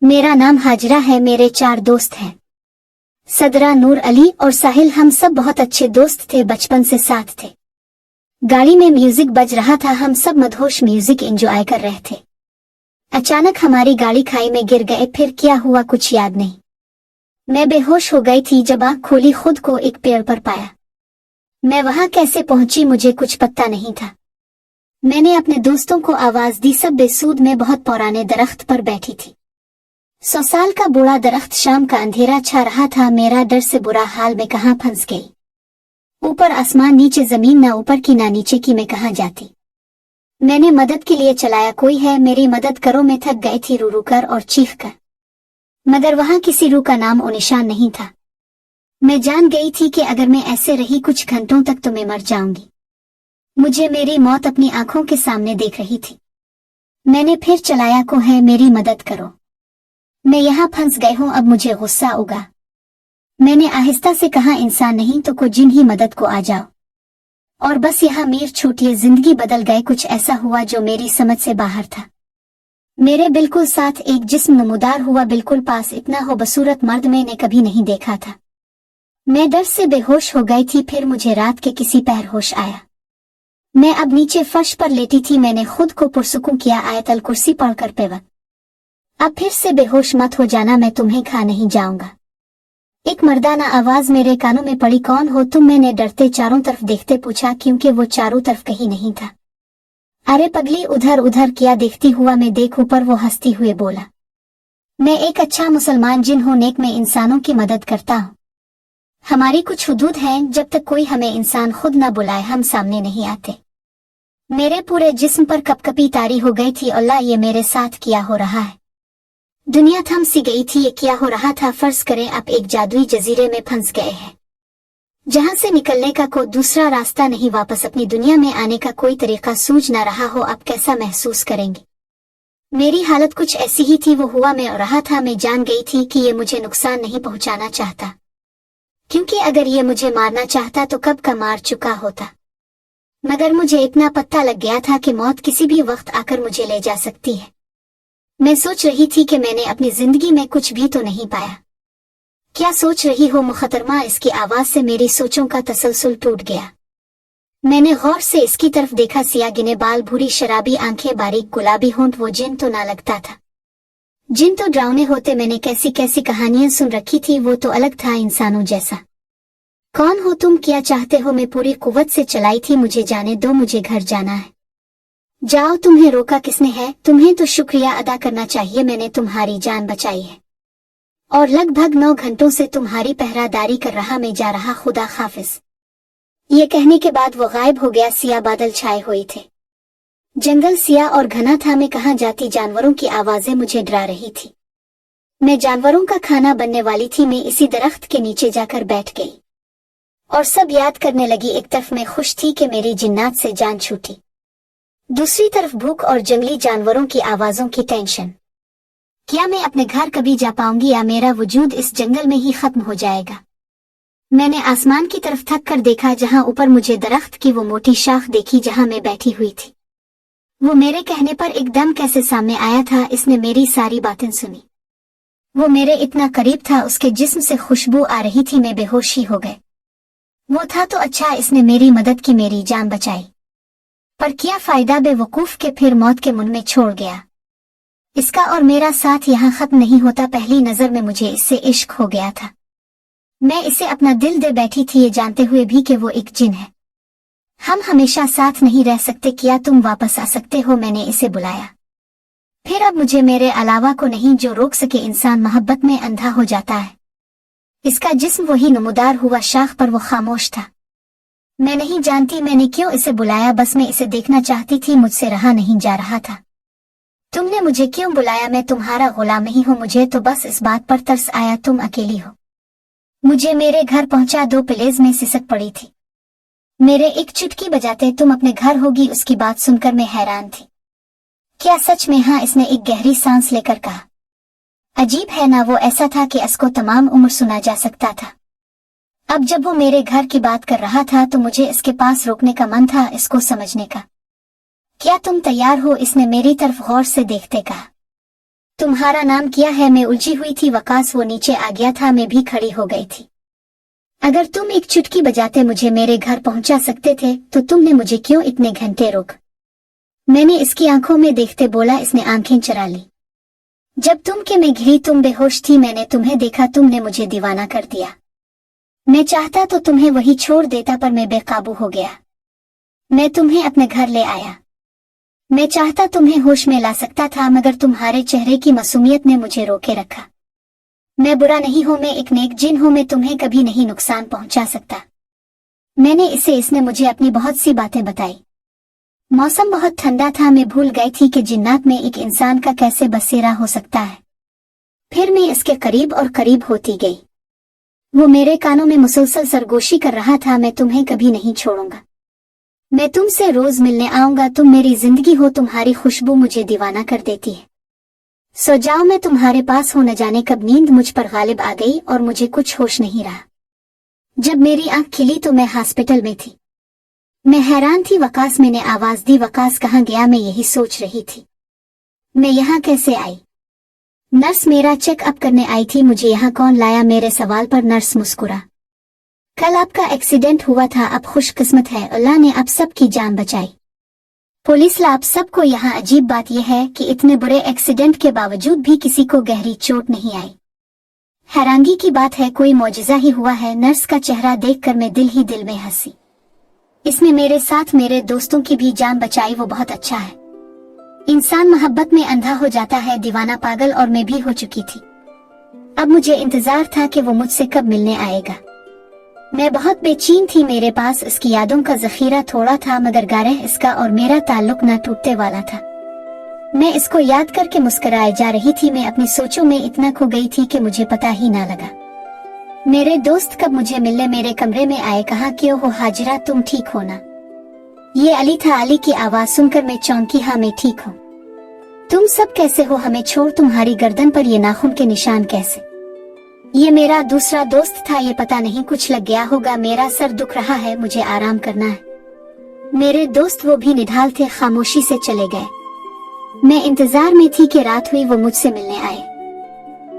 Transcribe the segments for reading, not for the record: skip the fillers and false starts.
मेरा नाम हाजरा है। मेरे 4 दोस्त हैं, सदरा, नूर, अली और साहिल। हम सब बहुत अच्छे दोस्त थे, बचपन से साथ थे। गाड़ी में म्यूजिक बज रहा था, हम सब मदहोश म्यूजिक एंजॉय कर रहे थे। अचानक हमारी गाड़ी खाई में गिर गए। फिर क्या हुआ कुछ याद नहीं। मैं बेहोश हो गई थी। जब आँख खोली खुद को एक पेड़ पर पाया। मैं वहां कैसे पहुंची मुझे कुछ पता नहीं था। मैंने अपने दोस्तों को आवाज दी। सब बेसूद में बहुत पुराने दरख्त पर बैठी थी। 100 साल का बूढ़ा दरख्त। शाम का अंधेरा छा रहा था। मेरा डर से बुरा हाल में कहाँ फंस गई। ऊपर आसमान, नीचे जमीन, ना ऊपर की ना नीचे की। मैं कहाँ जाती। मैंने मदद के लिए चलाया, कोई है मेरी मदद करो। मैं थक गई थी रू रू कर और चीख कर, मगर वहां किसी रूह का नाम और निशान नहीं था। मैं जान गई थी कि अगर मैं ऐसे रही कुछ घंटों तक तो मैं मर जाऊंगी। मुझे मेरी मौत अपनी आंखों के सामने देख रही थी। मैंने फिर चलाया, को है मेरी मदद करो, मैं यहाँ फंस गई हूँ। अब मुझे गुस्सा उगा। मैंने आहिस्ता से कहा, इंसान नहीं तो को जिन ही मदद को आ जाओ। और बस यहाँ मीर छूटिए, जिंदगी बदल गए। कुछ ऐसा हुआ जो मेरी समझ से बाहर था। मेरे बिल्कुल साथ एक जिस्म नमूदार हुआ, बिल्कुल पास। इतना हो बसूरत मर्द मैंने कभी नहीं देखा था। मैं डर से बेहोश हो गई थी। फिर मुझे रात के किसी पहर होश आया। मैं अब नीचे फर्श पर लेटी थी। मैंने खुद को पुरसुकून किया, आयतल कुर्सी पढ़कर पेवत, अब फिर से बेहोश मत हो जाना, मैं तुम्हें खा नहीं जाऊंगा। एक मर्दाना आवाज मेरे कानों में पड़ी, कौन हो तुम। मैंने डरते चारों तरफ देखते पूछा, क्योंकि वो चारों तरफ कहीं नहीं था। अरे पगली, उधर उधर क्या देखती हुआ मैं देख। ऊपर वो हंसती हुए बोला, मैं एक अच्छा मुसलमान जिन हूं, नेक में इंसानों की मदद करता हूं। हमारी कुछ हुदूद हैं, जब तक कोई हमें इंसान खुद न बुलाए हम सामने नहीं आते। मेरे पूरे जिस्म पर कपकपी तारी हो गई थी। अल्लाह, ये मेरे साथ क्या हो रहा है। दुनिया थम सी गई थी। ये क्या हो रहा था। फर्ज करें आप एक जादुई जजीरे में फंस गए हैं, जहां से निकलने का कोई दूसरा रास्ता नहीं, वापस अपनी दुनिया में आने का कोई तरीका सूझ ना रहा हो। आप कैसा महसूस करेंगे। मेरी हालत कुछ ऐसी ही थी। वो हुआ मैं और रहा था। मैं जान गई थी कि ये मुझे नुकसान नहीं पहुंचाना चाहता, क्योंकि अगर ये मुझे मारना चाहता तो कब का मार चुका होता। मगर मुझे इतना पता लग गया था कि मौत किसी भी वक्त आकर मुझे ले जा सकती है। मैं सोच रही थी कि मैंने अपनी जिंदगी में कुछ भी तो नहीं पाया। क्या सोच रही हो मुखतरमा। इसकी आवाज से मेरी सोचों का तसलसल टूट गया। मैंने गौर से इसकी तरफ देखा। सिया गिने बाल, भूरी शराबी आंखें, बारीक गुलाबी होंठ। वो जिन तो ना लगता था। जिन तो डरावने होते। मैंने कैसी कैसी कहानियां सुन रखी थी। वो तो अलग था, इंसानों जैसा। कौन हो तुम, क्या चाहते हो। मैं पूरी कुव्वत से चलाई थी, मुझे जाने दो, मुझे घर जाना है। जाओ, तुम्हें रोका किसने है। तुम्हें तो शुक्रिया अदा करना चाहिए, मैंने तुम्हारी जान बचाई है और लगभग 9 घंटों से तुम्हारी पहरादारी कर रहा मैं जा रहा। खुदा हाफिज। ये कहने के बाद वो गायब हो गया। सिया बादल छाए हुए थे। जंगल सिया और घना था। मैं कहाँ जाती। जानवरों की आवाजें मुझे डरा रही थी। मैं जानवरों का खाना बनने वाली थी। मैं इसी दरख्त के नीचे जाकर बैठ गई और सब याद करने लगी। एक तरफ मैं खुश थी कि मेरी जिन्नात से जान छूटी, दूसरी तरफ भूख और जंगली जानवरों की आवाजों की टेंशन। क्या मैं अपने घर कभी जा पाऊंगी या मेरा वजूद इस जंगल में ही खत्म हो जाएगा। मैंने आसमान की तरफ थक कर देखा, जहां ऊपर मुझे दरख्त की वो मोटी शाख देखी जहां मैं बैठी हुई थी। वो मेरे कहने पर एकदम कैसे सामने आया था। इसने मेरी सारी बातें सुनी। वो मेरे इतना करीब था, उसके जिस्म से खुशबू आ रही थी। मैं बेहोश ही हो गए। वो था तो अच्छा, इसने मेरी मदद की, मेरी जान बचाई। पर क्या फायदा, बेवकूफ के फिर मौत के मुंह में छोड़ गया। इसका और मेरा साथ यहाँ खत्म नहीं होता। पहली नजर में मुझे इससे इश्क हो गया था। मैं इसे अपना दिल दे बैठी थी, ये जानते हुए भी कि वो एक जिन है। हम हमेशा साथ नहीं रह सकते। क्या तुम वापस आ सकते हो। मैंने इसे बुलाया। फिर अब मुझे मेरे अलावा को नहीं जो रोक सके। इंसान मोहब्बत में अंधा हो जाता है। इसका जिस्म वही नमूदार हुआ शाख पर, वो खामोश था। मैं नहीं जानती मैंने क्यों इसे बुलाया, बस मैं इसे देखना चाहती थी। मुझसे रहा नहीं जा रहा था। तुमने मुझे क्यों बुलाया। मैं तुम्हारा गुलाम नहीं हूँ। मुझे तो बस इस बात पर तरस आया तुम अकेली हो। मुझे मेरे घर पहुंचा दो। प्लेज में सिसक पड़ी थी। मेरे एक चुटकी बजाते तुम अपने घर होगी। उसकी बात सुनकर मैं हैरान थी। क्या सच में। हाँ, इसने एक गहरी सांस लेकर कहा। अजीब है ना, वो ऐसा था कि इसको तमाम उम्र सुना जा सकता था। अब जब वो मेरे घर की बात कर रहा था तो मुझे इसके पास रोकने का मन था, इसको समझने का। क्या तुम तैयार हो। इसने मेरी तरफ गौर से देखते कहा। तुम्हारा नाम क्या है? मैं उलझी हुई थी। वकास वो नीचे आ गया था, मैं भी खड़ी हो गई थी। अगर तुम एक चुटकी बजाते मुझे मेरे घर पहुंचा सकते थे तो तुमने मुझे क्यों इतने घंटे रोक? मैंने इसकी आंखों में देखते बोला। इसने आंखें चुरा ली। जब तुम के मैं घिरी तुम बेहोश थी, मैंने तुम्हें देखा, तुमने मुझे दीवाना कर दिया। मैं चाहता तो तुम्हें वही छोड़ देता पर मैं बेकाबू हो गया। मैं तुम्हें अपने घर ले आया। मैं चाहता तुम्हें होश में ला सकता था मगर तुम्हारे चेहरे की मासूमियत ने मुझे रोके रखा। मैं बुरा नहीं हूं, मैं एक नेक जिन हूं, मैं तुम्हें कभी नहीं नुकसान पहुंचा सकता। इसने मुझे अपनी बहुत सी बातें बताई। मौसम बहुत ठंडा था, मैं भूल गई थी कि जिन्नात में एक इंसान का कैसे बसेरा हो सकता है। फिर मैं इसके करीब और करीब होती गई। वो मेरे कानों में मुसलसल सरगोशी कर रहा था, मैं तुम्हें कभी नहीं छोड़ूंगा, मैं तुमसे रोज मिलने आऊंगा, तुम मेरी जिंदगी हो, तुम्हारी खुशबू मुझे दीवाना कर देती है। सो जाओ, मैं तुम्हारे पास हूं। न जाने कब नींद मुझ पर गालिब आ गई और मुझे कुछ होश नहीं रहा। जब मेरी आंख खिली तो मैं हॉस्पिटल में थी। मैं हैरान थी। वकास, मैंने आवाज दी। वकास कहाँ गया? मैं यही सोच रही थी, मैं यहाँ कैसे आई? नर्स मेरा चेकअप करने आई थी, मुझे यहाँ कौन लाया? मेरे सवाल पर नर्स मुस्कुरा। कल आपका एक्सीडेंट हुआ था, अब खुशकिस्मत है, अल्लाह ने आप सबकी जान बचाई। पुलिस ला आप सबको। यहाँ अजीब बात यह है कि इतने बुरे एक्सीडेंट के बावजूद भी किसी को गहरी चोट नहीं आई। हैरानगी की बात है, कोई मौजिज़ा ही हुआ है। नर्स का चेहरा देखकर मैं दिल ही दिल में हंसी। इसने मेरे साथ मेरे दोस्तों की भी जान बचाई, वो बहुत अच्छा है। इंसान मोहब्बत में अंधा हो जाता है, दीवाना पागल, और मैं भी हो चुकी थी। अब मुझे इंतजार था कि वो मुझसे कब मिलने आएगा। मैं बहुत बेचैन थी। मेरे पास इसकी यादों का जखीरा थोड़ा था मगर गारह इसका और मेरा ताल्लुक न टूटने वाला था। मैं इसको याद करके मुस्कुराए जा रही थी। मैं अपनी सोचों में इतना खो गई थी कि मुझे पता ही ना लगा मेरे दोस्त कब मुझे मिलने मेरे कमरे में आए। कहा, क्यों हो हाजिरा, तुम ठीक हो ना? ये अली था। अली की आवाज सुनकर मैं चौंकी। हाँ, मैं ठीक हूँ। तुम सब कैसे हो? हमें छोड़, तुम्हारी गर्दन पर ये नाखून के निशान कैसे? ये मेरा दूसरा दोस्त था। ये पता नहीं कुछ लग गया होगा, मेरा सर दुख रहा है, मुझे आराम करना है। मेरे दोस्त वो भी निढाल थे, खामोशी से चले गए। मैं इंतजार में थी कि रात हुई वो मुझसे मिलने आए।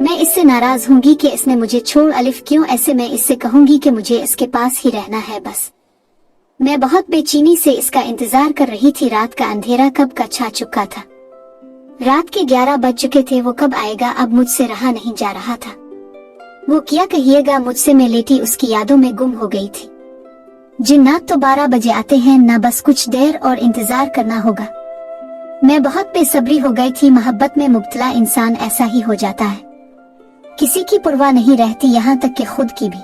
मैं इससे नाराज होंगी कि इसने मुझे छोड़। अलिफ, क्यों ऐसे? मैं इससे कहूंगी कि मुझे इसके पास ही रहना है बस। मैं बहुत बेचैनी से इसका इंतजार कर रही थी। रात का अंधेरा कब का छा चुका था। रात के 11 बज चुके थे। वो कब आएगा? अब मुझसे रहा नहीं जा रहा था। वो क्या कहिएगा मुझसे? मैं लेटी उसकी यादों में गुम हो गई थी। जिन्नात तो 12 बजे आते हैं ना, बस कुछ देर और इंतजार करना होगा। मैं बहुत बेसब्री हो गई थी। मोहब्बत में मुब्तला इंसान ऐसा ही हो जाता है, किसी की परवाह नहीं रहती, यहाँ तक कि खुद की भी।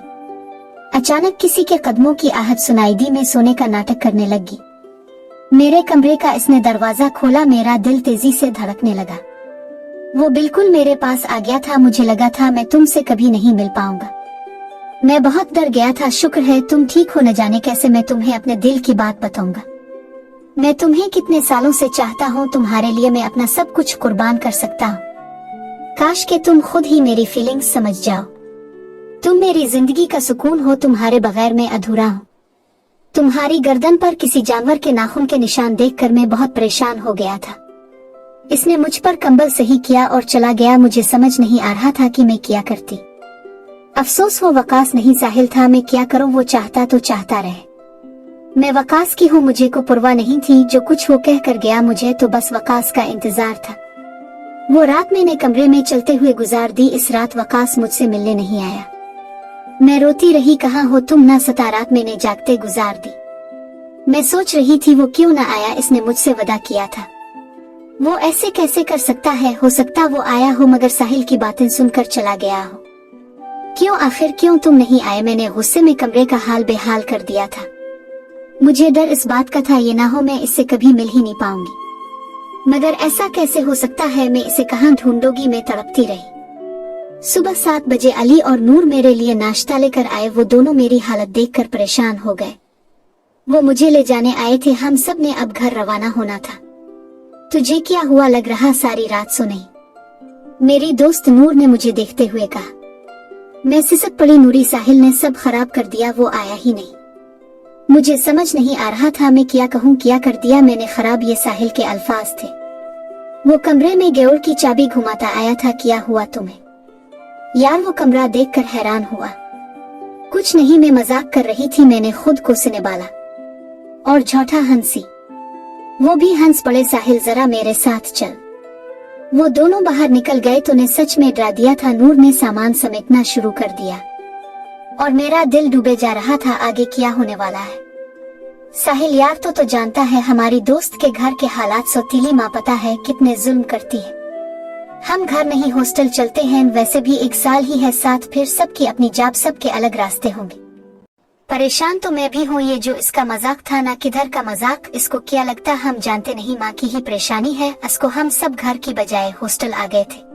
अचानक किसी के कदमों की आहट सुनाई दी। मैं सोने का नाटक करने लगी। मेरे कमरे का इसने दरवाजा खोला। मेरा दिल तेजी से धड़कने लगा। वो बिल्कुल मेरे पास आ गया था। मुझे लगा था मैं तुमसे कभी नहीं मिल पाऊंगा। मैं बहुत डर गया था। शुक्र है तुम ठीक हो। न जाने कैसे मैं तुम्हें अपने दिल की बात बताऊंगा। मैं तुम्हें कितने सालों से चाहता हूँ, तुम्हारे लिए मैं अपना सब कुछ कुर्बान कर सकता हूँ। काश कि तुम खुद ही मेरी फीलिंग्स समझ जाओ। तुम मेरी जिंदगी का सुकून हो, तुम्हारे बगैर मैं अधूरा हूँ। तुम्हारी गर्दन पर किसी जानवर के नाखून के निशान देखकर मैं बहुत परेशान हो गया था। इसने मुझ पर कंबल सही किया और चला गया। मुझे समझ नहीं आ रहा था कि मैं क्या करती। अफसोस वो वकास नहीं साहिल था। मैं क्या करूं? वो चाहता तो चाहता रहे। मैं वकास की हूँ, मुझे को परवाह नहीं थी। जो कुछ वो कह कर गया मुझे तो बस वकास का इंतजार था। वो रात मैंने कमरे में चलते हुए गुजार दी। इस रात वकास मुझसे मिलने नहीं आया। मैं रोती रही, कहाँ हो तुम? ना सता रात मैंने जागते गुजार दी। मैं सोच रही थी वो क्यों ना आया। इसने मुझसे वादा किया था। वो ऐसे कैसे कर सकता है? हो सकता वो आया हो मगर साहिल की बातें सुनकर चला गया हो। क्यों आखिर क्यों तुम नहीं आए? मैंने गुस्से में कमरे का हाल बेहाल कर दिया था। मुझे डर इस बात का था ये ना हो मैं इससे कभी मिल ही नहीं पाऊंगी। मगर ऐसा कैसे हो सकता है? मैं इसे कहाँ ढूंढूंगी? मैं तड़पती रही। सुबह 7 बजे अली और नूर मेरे लिए नाश्ता लेकर आए। वो दोनों मेरी हालत देखकर परेशान हो गए। वो मुझे ले जाने आए थे। हम सब ने अब घर रवाना होना था। तुझे क्या हुआ? लग रहा सारी रात सो नहीं, मेरी दोस्त नूर ने मुझे देखते हुए कहा। मैं सिसक पड़ी। नूरी, साहिल ने सब खराब कर दिया, वो आया ही नहीं। मुझे समझ नहीं आ रहा था मैं क्या कहूँ, क्या कर दिया मैंने खराब? ये साहिल के अल्फाज थे। वो कमरे में गेउर की चाबी घुमाता आया था। क्या हुआ तुम्हें? यार वो कमरा देखकर हैरान हुआ। कुछ नहीं, मैं मजाक कर रही थी, मैंने खुद को सिनेबाला। और झूठा हंसी। वो भी हंस पड़े। साहिल जरा मेरे साथ चल। वो दोनों बाहर निकल गए तो ने सच में डरा दिया था। नूर ने सामान समेटना शुरू कर दिया और मेरा दिल डूबे जा रहा था, आगे क्या होने वाला है। साहिल यार तो जानता है हमारी दोस्त के घर के हालात। सौतीली माँ पता है कितने जुल्म करती है। हम घर नहीं हॉस्टल चलते हैं, वैसे भी 1 साल ही है साथ, फिर सबकी अपनी जॉब, सबके अलग रास्ते होंगे। परेशान तो मैं भी हूँ, ये जो इसका मजाक था ना, किधर का मजाक, इसको क्या लगता हम जानते नहीं, माँ की ही परेशानी है। इसको हम सब घर की बजाय हॉस्टल आ गए थे।